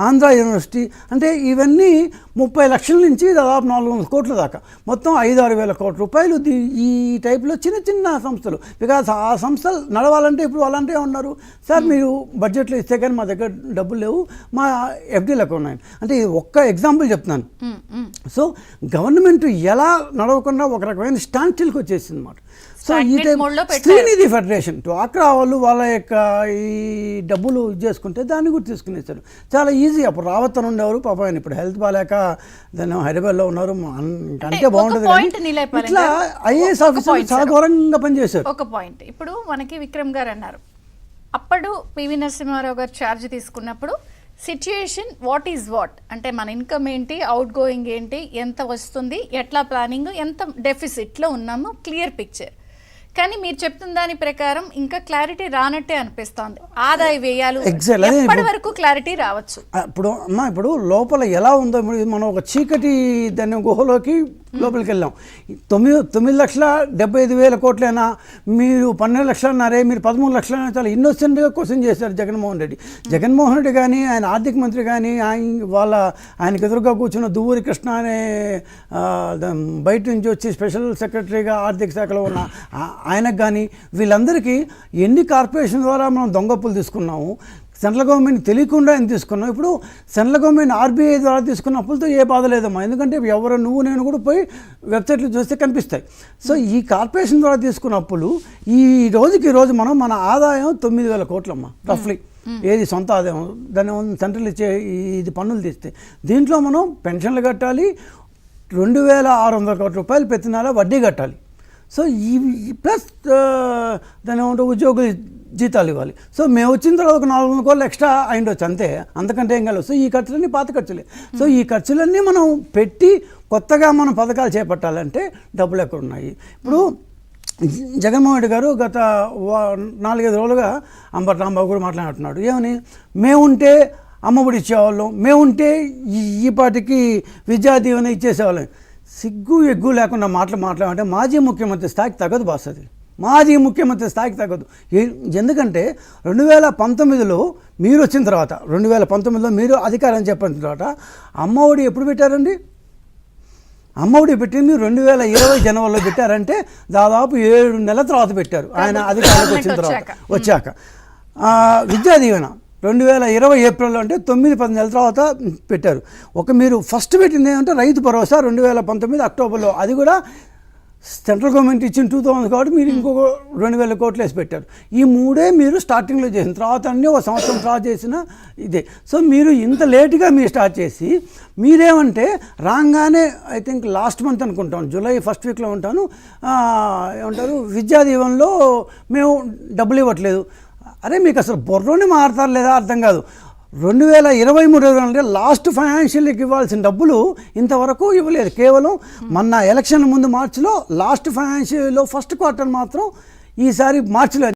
Andhra university అంటే ఇవన్నీ 30 లక్షల నుంచి దాదాపు 400 కోట్ల దాకా మొత్తం 5-6 వేల కోట్ల రూపాయలు ఈ టైప్లో చిన్న చిన్న సంస్థలు. బికాజ్ ఆ సంస్థలు నడవాలంటే ఇప్పుడు వాళ్ళంటే ఉన్నారు, సార్ మీరు బడ్జెట్లో ఇస్తే కానీ మా దగ్గర డబ్బులు లేవు, మా ఎఫ్డీలకు ఉన్నాయి అంటే ఇది ఒక్క ఎగ్జాంపుల్ చెప్తున్నాను. సో గవర్నమెంట్ ఎలా నడవకుండా ఒక రకమైన స్టాండ్ స్టిల్కి వచ్చేసింది అన్నమాట. సో ఈ టైం శ్రీనిధి ఫెడరేషన్ డ్వాక్రా వాళ్ళు వాళ్ళ యొక్క ఈ డబ్బులు చేసుకుంటే దాన్ని కూడా తీసుకునేస్తారు చాలా ఈజీ. అప్పుడు రావత్ అని ఉండేవారు పాప, ఆయన ఇప్పుడు హెల్త్ బాగాలేక దాన్ని హైదరాబాద్లో ఉన్నారు, అంటే బాగుంటుంది కానీ ఇట్లా ఐఏఎస్ ఆఫీసర్ చాలా ఘోరంగా పనిచేశారు. ఒక పాయింట్ ఇప్పుడు మనకి విక్రమ్ గారు అన్నారు, అప్పుడు పివి నరసింహారావు గారు ఛార్జ్ తీసుకున్నప్పుడు సిచ్యుయేషన్ వాట్ ఈజ్ వాట్ అంటే మన ఇన్కమ్ ఏంటి, అవుట్ గోయింగ్ ఏంటి, ఎంత వస్తుంది, ఎట్లా ప్లానింగ్, ఎంత డెఫిసిట్లో ఉన్నాము, క్లియర్ పిక్చర్. కానీ మీరు చెప్తున్న దాని ప్రకారం ఇంకా క్లారిటీ రానట్టే అనిపిస్తోంది. ఆదాయ వ్యయాలు ఎప్పటి వరకు క్లారిటీ రావచ్చు? ఇప్పుడు లోపల ఎలా ఉందో మనం ఒక చీకటి దాన్ని గుహలోకి లోపలికి వెళ్ళాం. 9,75,000 కోట్లైనా మీరు 12 లక్షలన్నారే, మీరు 13 లక్షలైనా చాలా ఇన్నోసెంట్గా క్వశ్చన్ చేశారు జగన్మోహన్ రెడ్డి. జగన్మోహన్ రెడ్డి కానీ ఆయన ఆర్థిక మంత్రి కానీ ఆయనకు ఎదురుగా కూర్చున్న దువ్వూరి కృష్ణ అనే బయట నుంచి వచ్చి స్పెషల్ సెక్రటరీగా ఆర్థిక శాఖలో ఉన్న ఆయనకు కానీ వీళ్ళందరికీ ఎన్ని కార్పొరేషన్ ద్వారా మనం దొంగప్పులు తీసుకున్నాము, సెంట్రల్ గవర్నమెంట్ తెలియకుండా ఎంత తీసుకున్నాం. ఇప్పుడు సెంట్రల్ గవర్నమెంట్ ఆర్బీఐ ద్వారా తీసుకున్న అప్పులతో ఏ బాధ లేదమ్మా, ఎందుకంటే ఎవరు నువ్వు నేను కూడా పోయి వెబ్సైట్లు చూస్తే కనిపిస్తాయి. సో ఈ కార్పొరేషన్ ద్వారా తీసుకున్న అప్పులు ఈ రోజు మనం మన ఆదాయం 9,000 కోట్లమ్మా రఫ్లీ. ఏది సొంత ఆదాయం, దాన్ని సెంట్రల్ ఇచ్చే ఇది పన్నులు తీస్తే దీంట్లో మనం పెన్షన్లు కట్టాలి, 2,600 కోట్ల రూపాయలు ప్రతి నెల వడ్డీ కట్టాలి. సో ఈ ప్లస్ దాని ఏమంటే ఉద్యోగులు జీతాలు ఇవ్వాలి. సో మేము వచ్చిన తర్వాత ఒక 400 కోట్లు ఎక్స్ట్రా అయిండొచ్చు అంతే, అంతకంటే ఏం కాలేదు. సో ఈ ఖర్చులన్నీ పాత ఖర్చులే. సో ఈ ఖర్చులన్నీ మనం పెట్టి కొత్తగా మనం పథకాలు చేపట్టాలంటే డబ్బులు ఎక్కడ ఉన్నాయి? ఇప్పుడు జగన్మోహన్ రెడ్డి గారు గత 4-5 రోజులుగా అంబటి రాంబాబు కూడా మాట్లాడుతున్నాడు, ఏమని మేముంటే అమ్మఒడి ఇచ్చేవాళ్ళం, మేముంటే ఈ పాటికి విద్యా దీవెన ఇచ్చేసేవాళ్ళం. సిగ్గు ఎగ్గు లేకుండా మాట్లాడంటే మాజీ ముఖ్యమంత్రి స్థాయికి తగ్గదు బాస్, అది మాజీ ముఖ్యమంత్రి స్థాయికి తగ్గదు. ఎందుకంటే 2019లో మీరు వచ్చిన తర్వాత, 2019లో మీరు అధికారం చెప్పిన తర్వాత అమ్మఒడి ఎప్పుడు పెట్టారండి? అమ్మఒడి పెట్టింది 2020 జనవరిలో పెట్టారంటే దాదాపు 7 నెలల తర్వాత పెట్టారు ఆయన అధికారంలోకి వచ్చిన తర్వాత వచ్చాక. విద్యా దీవెన 2020 ఏప్రిల్లో అంటే 9-10 నెలల తర్వాత పెట్టారు. మీరు ఫస్ట్ పెట్టింది ఏమంటే రైతు భరోసా 2019 అక్టోబర్లో, అది కూడా సెంట్రల్ గవర్నమెంట్ ఇచ్చిన 2,000 కాబట్టి మీరు ఇంకొక 2,000 కోట్లు వేసి పెట్టారు. ఈ 3 మీరు స్టార్టింగ్లో చేసిన తర్వాత అన్నీ ఒక సంవత్సరం తర్వాత చేసిన ఇదే. సో మీరు ఇంత లేట్గా మీరు స్టార్ట్ చేసి మీరేమంటే రాగానే ఐ థింక్ లాస్ట్ మంత్ అనుకుంటాను, జూలై ఫస్ట్ వీక్లో ఉంటాను, ఏమంటారు విద్యా దీవెనలో మేము డబ్బులు ఇవ్వట్లేదు. అరే మీకు అసలు బుర్రని మారుతారు లేదా అర్థం కాదు. 2023 అంటే లాస్ట్ ఫైనాన్షియల్కి ఇవ్వాల్సిన డబ్బులు ఇంతవరకు ఇవ్వలేదు. కేవలం మొన్న ఎలక్షన్ ముందు మార్చిలో లాస్ట్ ఫైనాన్షియల్లో ఫస్ట్ క్వార్టర్ మాత్రం ఈసారి మార్చిలో